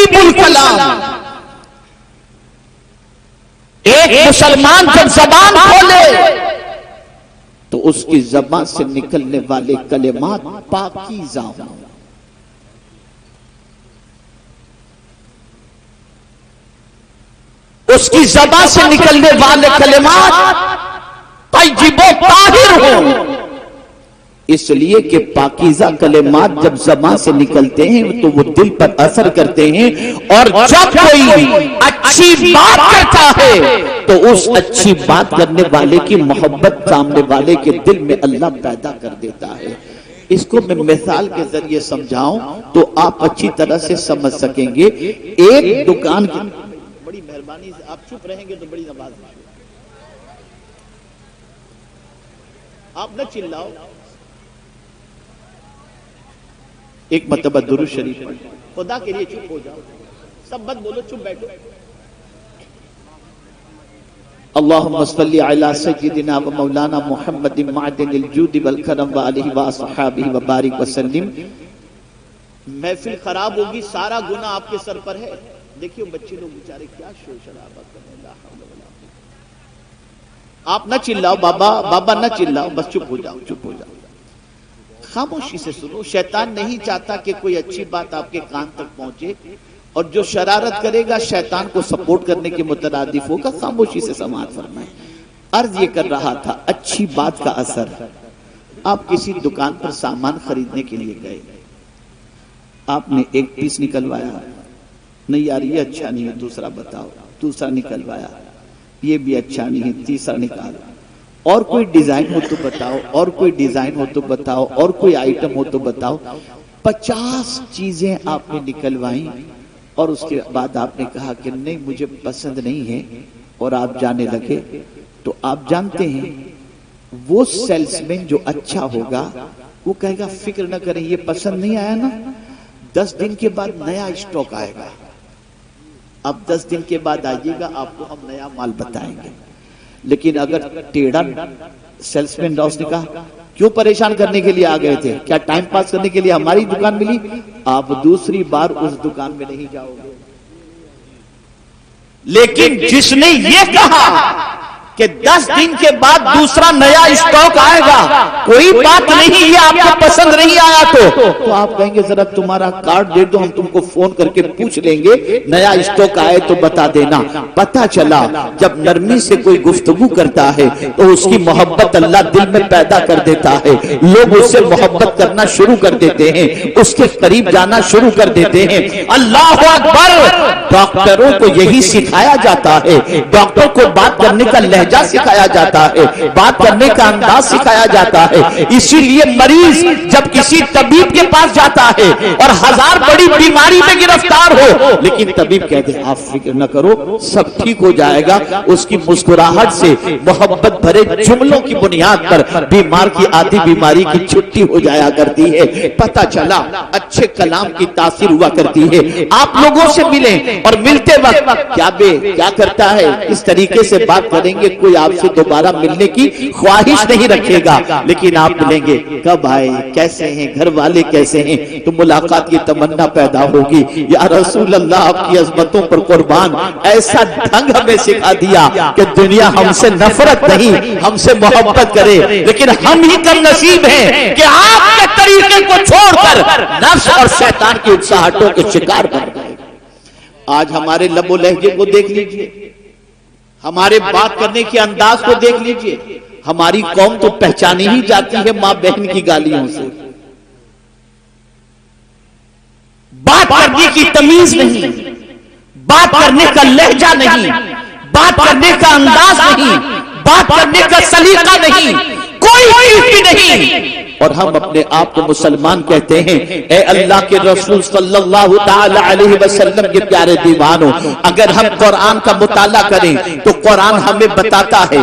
ترتیب الکلام. ایک مسلمان جب زبان کھولے تو اس کی زبان سے نکلنے والے کلمات پاکیزہ ہوں. اس کی زبان سے نکلنے والے کلمات طیب و طاہر ہوں. اس لیے کہ پاکیزہ کلمات جب زبان سے نکلتے ہیں تو وہ دل پر اثر کرتے ہیں، اور جب کوئی اچھی بات کرتا ہے تو اس اچھی بات کرنے والے کی محبت سامنے والے کے دل میں اللہ پیدا کر دیتا ہے. اس کو میں مثال کے ذریعے سمجھاؤں تو آپ اچھی طرح سے سمجھ سکیں گے. ایک دکان کی بڑی مہربانی سے آپ چپ رہیں گے تو بڑی نواز آپ نہ چلاؤ. ایک مرتبہ درود شریف پڑھ. خدا کے لیے چپ ہو جاؤ، سب مت بولو، چپ بیٹھو. اللہم صلی علی سیدنا و مولانا محمد معدن الجود والکرم وآلہ وصحابہ وبارک وسلم. محفل خراب ہوگی، سارا گناہ آپ کے سر پر ہے. دیکھیے بچے لوگ بیچارے کیا شور شرابہ کر رہے ہیں. لا حول ولا قوت. آپ نہ چلاؤ بابا، بابا نہ چلاؤ، بس چپ ہو جاؤ، چپ ہو جاؤ، خاموشی سے سنو. شیطان نہیں چاہتا کہ کوئی اچھی بات آپ کے کان تک پہنچے، اور جو شرارت کرے گا شیطان کو سپورٹ کرنے کے مترادف ہوگا. خاموشی سے سماعت فرمائیں. عرض یہ کر رہا تھا اچھی بات کا اثر. آپ کسی دکان پر سامان خریدنے کے لیے گئے، آپ نے ایک پیس نکلوایا، نہیں یار یہ اچھا نہیں ہے، دوسرا بتاؤ. دوسرا نکلوایا، یہ بھی اچھا نہیں ہے، تیسرا نکالا. اور کوئی ڈیزائن ہو تو بتاؤ، اور کوئی ڈیزائن ہو تو بتاؤ، اور کوئی آئٹم ہو تو بتاؤ. 50 چیزیں آپ نے نکلوائیں، اور اس کے بعد آپ نے کہا کہ نہیں مجھے پسند نہیں ہے، اور آپ جانے لگے. تو آپ جانتے ہیں وہ سیلس مین جو اچھا ہوگا وہ کہے گا فکر نہ کریں، یہ پسند نہیں آیا نا، 10 دن کے بعد نیا اسٹاک آئے گا. اب 10 دن کے بعد آئیے گا، آپ کو ہم نیا مال بتائیں گے. لیکن اگر ٹیڑھا سیلس مین نے کہا کیوں پریشان کرنے کے لیے آ گئے تھے، کیا ٹائم پاس کرنے کے لیے ہماری دکان ملی، آپ دوسری بار اس دکان میں نہیں جاؤ گے. لیکن جس نے یہ کہا کہ 10 دن کے بعد دوسرا نیا اسٹاک آئے گا، کوئی بات نہیں، یہ آپ کو پسند نہیں آیا تو آپ کہیں گے ذرا تمہارا کارڈ دے دو، ہم تم کو فون کر کے پوچھ لیں گے، نیا اسٹاک آئے تو بتا دینا. پتا چلا جب نرمی سے کوئی گفتگو کرتا ہے تو اس کی محبت اللہ دل میں پیدا کر دیتا ہے. لوگ اس سے محبت کرنا شروع کر دیتے ہیں، اس کے قریب جانا شروع کر دیتے ہیں. اللہ اکبر. ڈاکٹروں کو یہی سکھایا جاتا ہے، ڈاکٹر کو بات کرنے کا لہجہ سکھایا جاتا ہے، بات کرنے کا انداز سکھایا جاتا ہے. اسی لیے مریض جب کسی طبیب کے پاس جاتا ہے اور 1000 بڑی بیماری میں گرفتار ہو، لیکن طبیب کہتے ہیں آپ فکر نہ کرو، سب ٹھیک ہو جائے گا. اس کی مسکراہٹ سے، محبت بھرے جملوں کی بنیاد پر بیمار کی آدھی بیماری کی چھٹی ہو جایا کرتی ہے. پتہ چلا اچھے کلام کی تاثیر ہوا کرتی ہے. آپ لوگوں سے ملیں اور ملتے وقت کیا کرتا ہے، اس طریقے سے بات کریں گے کوئی آپ سے دوبارہ ملنے کی خواہش نہیں رکھے گا. لیکن آپ ملیں گے، کب آئے، کیسے ہیں، گھر والے کیسے ہیں، تو ملاقات کی تمنا پیدا ہوگی. یا رسول اللہ آپ کی عظمتوں پر قربان، ایسا ڈھنگ ہمیں سکھا دیا کہ دنیا ہم سے نفرت نہیں، ہم سے محبت کرے. لیکن ہم ہی کم نصیب ہیں کہ آپ کے طریقے کو چھوڑ کر نفس اور شیطان کی اکساہٹوں کے شکار بن گئے. آج ہمارے لب و لہجے کو دیکھ لیجئے، ہمارے بات کرنے کے انداز کو دیکھ لیجئے. ہماری قوم تو پہچانی ہی جاتی ہے ماں بہن کی گالیوں سے. بات کرنے کی تمیز نہیں، بات کرنے کا لہجہ نہیں، بات کرنے کا انداز نہیں، بات کرنے کا سلیقہ نہیں، کوئی چیز بھی نہیں. اور ہم اپنے آپ کو مسلمان کہتے ہیں. اے اللہ کے رسول صلی اللہ تعالی علیہ وسلم کے پیارے دیوانوں، اگر ہم قرآن کا مطالعہ کریں تو قرآن ہمیں بتاتا ہے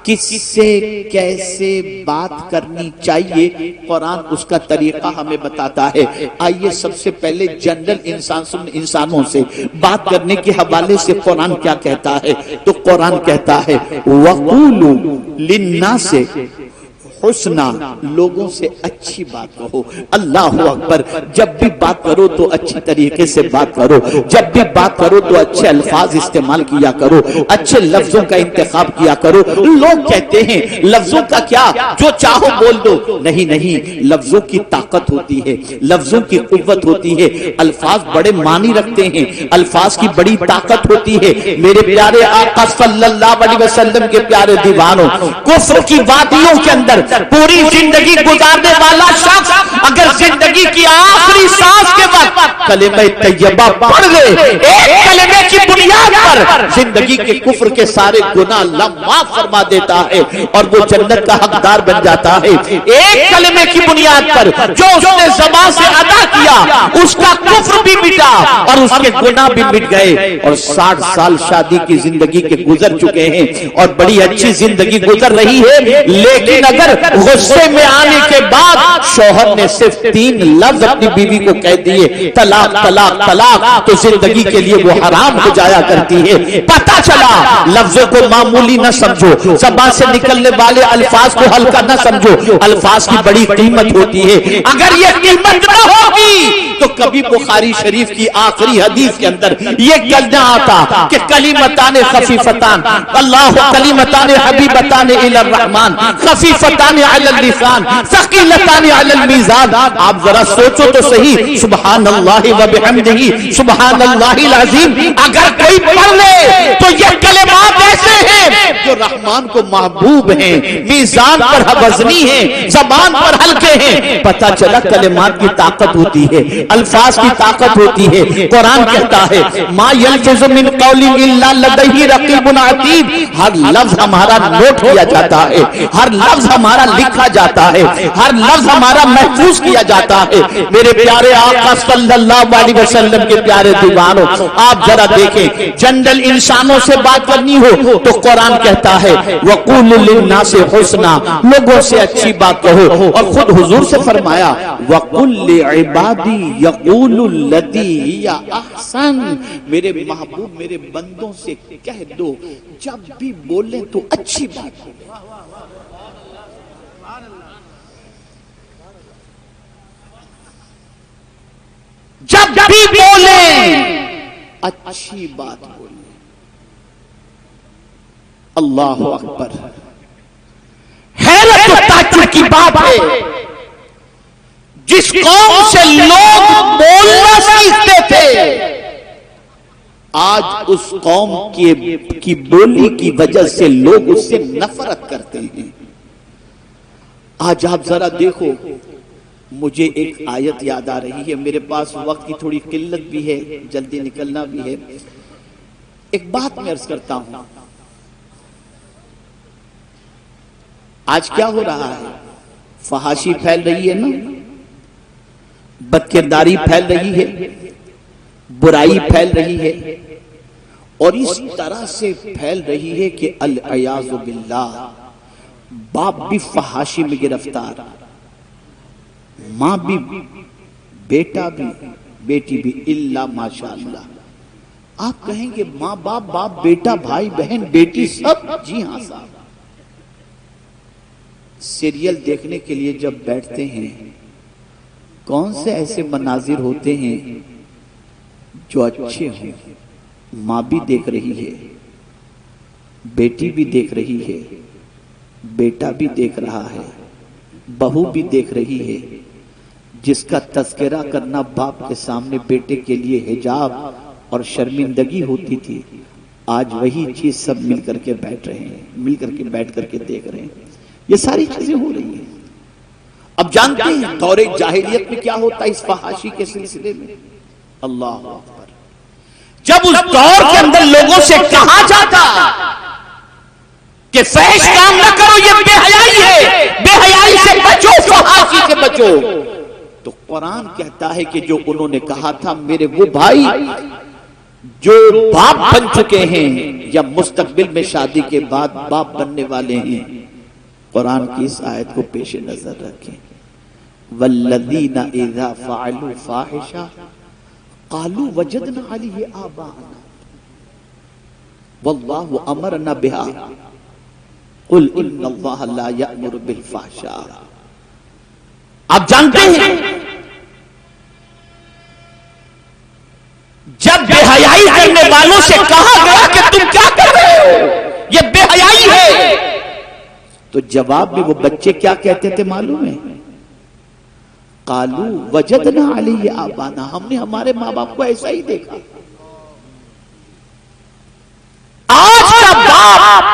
کس سے کیسے بات کرنی چاہیے. قرآن اس کا طریقہ ہمیں بتاتا ہے. آئیے سب سے پہلے جنرل انسانوں سے بات کرنے کے حوالے سے قرآن کیا کہتا ہے. تو قرآن کہتا ہے وَقُولُوا لِلنَّاسِ حسنا، لوگوں سے اچھی بات کہو. اللہ اکبر. جب بھی بات کرو تو اچھی طریقے سے بات کرو، جب بھی بات کرو تو اچھے الفاظ استعمال کیا کرو، اچھے لفظوں کا انتخاب کیا کرو۔ لوگ کہتے ہیں لفظوں کا کیا، جو چاہو بول دو، نہیں نہیں، لفظوں کی طاقت ہوتی ہے، لفظوں کی قوت ہوتی ہے، الفاظ بڑے معنی رکھتے ہیں، الفاظ کی بڑی طاقت ہوتی ہے۔ میرے پیارے آقا صلی اللہ علیہ وسلم کے پیارے دیوانوں، کفر کی وادیوں کے اندر پوری زندگی گزارنے والا شخص اگر زندگی کی آخری سانس کے وقت کلمہ طیبہ پڑھ لے، ایک کلمے کی بنیاد پر زندگی کے کفر کے سارے گناہ اللہ معاف فرما دیتا ہے اور وہ جنت کا حقدار بن جاتا ہے۔ ایک کلمے کی بنیاد پر جو اس نے زبان سے ادا کیا، اس کا کفر بھی مٹا اور اس کے گناہ بھی مٹ گئے، اور 60 سال شادی کی زندگی کے گزر چکے ہیں اور بڑی اچھی زندگی گزر رہی ہے، لیکن اگر غصے میں آنے کے بعد شوہر نے صرف 3 لفظ اپنی بیوی کو کہہ دیے، طلاق طلاق طلاق، تو زندگی کے لیے وہ حرام ہو جایا کرتی ہے۔ پتہ چلا لفظوں کو معمولی نہ سمجھو، زبان سے نکلنے والے الفاظ کو ہلکا نہ سمجھو، الفاظ کی بڑی قیمت ہوتی ہے۔ اگر یہ قیمت نہ ہوگی تو کبھی بخاری شریف کی آخری حدیث کے اندر یہ کلمہ آتا کہ کلمتان خفیفتان، اللہ کلمتان حبیبتان الی الرحمن، خفیفتان علی اللسان، ثقیلتان علی المیزان۔ آپ ذرا سوچو تو صحیح، سبحان اللہ و بحمدہ سبحان اللہ العظیم اگر کوئی پڑھ لے تو یہ کلمات ایسے ہیں جو رحمان کو محبوب ہیں، میزان پر وزنی ہیں، زبان پر ہلکے ہیں۔ پتہ چلا کلمات کی طاقت ہوتی ہے، الفاظ کی طاقت ہوتی ہے۔ قرآن کہتا ہے ما یلفظ من قول الا لدیہ رقیب عتید، ہر لفظ ہمارا نوٹ کیا جاتا ہے، ہر لفظ ہمارا لکھا جاتا ہے، ہر لفظ ہمارا محفوظ کیا جاتا ہے۔ میرے پیارے آقا صلی اللہ علیہ وسلم کے پیارے دیوانوں، آپ ذرا دیکھیں، جنرل انسانوں سے بات کرنی ہو تو قرآن کہتا ہے وَقُولُ لِلنَّاسِ حُسْنًا، لوگوں سے اچھی بات کہو، اور خود حضور سے فرمایا وَقُلْ لِعِبَادِي يَقُولُ الَّذِي هِيَ أَحْسَنُ، میرے محبوب میرے بندوں سے کہہ دو جب بھی بولیں تو اچھی بات بولیں، جب بھی بولیں اچھی بات بولیں۔ اللہ اکبر، حیرت و تعجب کی بات ہے، جس قوم سے لوگ بولنا سیکھتے تھے آج اس قوم کی بولی کی وجہ سے لوگ اس سے نفرت کرتے ہیں۔ آج آپ ذرا دیکھو، مجھے ایک آیت یاد آ رہی ہے، میرے پاس وقت کی تھوڑی قلت بھی ہے، جلدی نکلنا بھی ہے، ایک بات میں عرض کرتا ہوں۔ آج کیا ہو رہا ہے؟ فحاشی پھیل رہی ہے نا، بدکرداری پھیل رہی ہے، برائی پھیل رہی ہے، اور اس طرح سے پھیل رہی ہے کہ العیاذ باللہ باپ بھی فحاشی میں گرفتار، ماں بھی، بیٹا بھی، بیٹی بھی، الا ماشاءاللہ۔ آپ کہیں گے ماں باپ، باپ بیٹا، بھائی بہن، بیٹی، سب، جی ہاں صاحب۔ سیریل دیکھنے کے لیے جب بیٹھتے ہیں کون سے ایسے مناظر ہوتے ہیں جو اچھے ہوں؟ ماں بھی دیکھ رہی ہے، بیٹی بھی دیکھ رہی ہے، بیٹا بھی دیکھ رہا ہے، بہو بھی دیکھ رہی ہے۔ جس کا تذکرہ کرنا باپ کے سامنے بیٹے کے لیے حجاب اور شرمندگی ہوتی تھی، آج وہی چیز سب مل کر کے بیٹھ رہے ہیں، مل کر کے بیٹھ کر کے دیکھ رہے ہیں۔ یہ ساری چیزیں ہو رہی ہیں۔ اب جانتے ہیں دور جاہلیت میں کیا ہوتا ہے اس فحاشی کے سلسلے میں؟ اللہ اکبر، جب اس دور کے اندر لوگوں سے کہا جاتا کہ فحش کام نہ کرو، یہ بے حیائی ہے، بے حیائی سے بچو، فحاشی سے بچو، تو قرآن کہتا ہے کہ جو انہوں نے کہا تھا میرے وہ بھائی جو باپ بن چکے ہیں یا مستقبل میں شادی کے بعد باپ بننے والے ہیں، قرآن کی اس آیت کو پیش نظر رکھیں۔ والذین اذا فعلوا فاحشہ قالوا وجدنا علیہ آباءنا واللہ امرنا بها قل ان اللہ لا یأمر بالفحشاء۔ آپ جانتے ہیں جب بے حیائی کرنے والوں سے کہا گیا کہ تم کیا کر رہے ہو، یہ بے حیائی ہے، تو جواب میں وہ بچے کیا کہتے تھے معلوم ہے؟ قالوا وجدنا علیہ آبانا، ہم نے ہمارے ماں باپ کو ایسا ہی دیکھا۔ آج کا باپ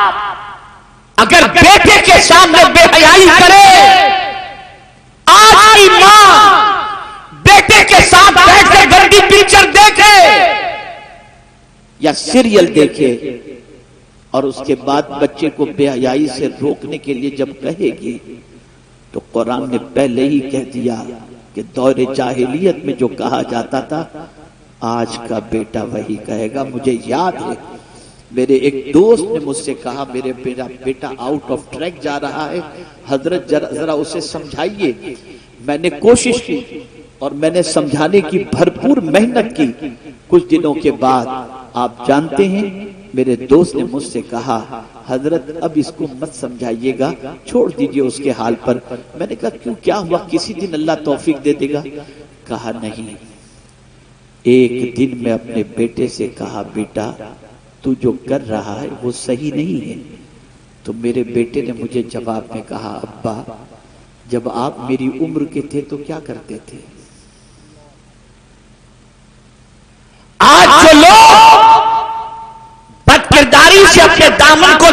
اگر بیٹے کے سامنے بے حیائی کرے، آج کی ماں بیٹے کے ساتھ بیٹھ کر گندی پکچر دیکھے یا سیریل دیکھے اور اس کے بعد بچے کو بے حیائی سے روکنے کے لیے جب کہے گی، تو قرآن نے پہلے ہی کہہ دیا کہ دور جاہلیت میں جو کہا جاتا تھا آج کا بیٹا وہی کہے گا۔ مجھے یاد ہے میرے ایک دوست نے مجھ سے کہا میرے بیٹا آؤٹ آف ٹریک جا رہا ہے، حضرت ذرا اسے سمجھائیے۔ میں نے کوشش کی اور میں نے سمجھانے کی بھرپور محنت کی۔ کچھ دنوں کے بعد آپ جانتے ہیں میرے دوست نے مجھ سے کہا حضرت اب اس کو مت سمجھائیے گا، چھوڑ دیجئے اس کے حال پر۔ میں نے کہا کیوں، کیا ہوا، کسی دن اللہ توفیق دے دے گا؟ کہا نہیں، ایک دن میں اپنے بیٹے سے کہا بیٹا تو جو کر رہا ہے وہ صحیح نہیں ہے۔ تو میرے بیٹے نے مجھے جواب میں کہا ابا جب آپ میری عمر کے تھے تو کیا کرتے تھے؟ آج جو لوگ بد کرداری سے اپنے دامن کو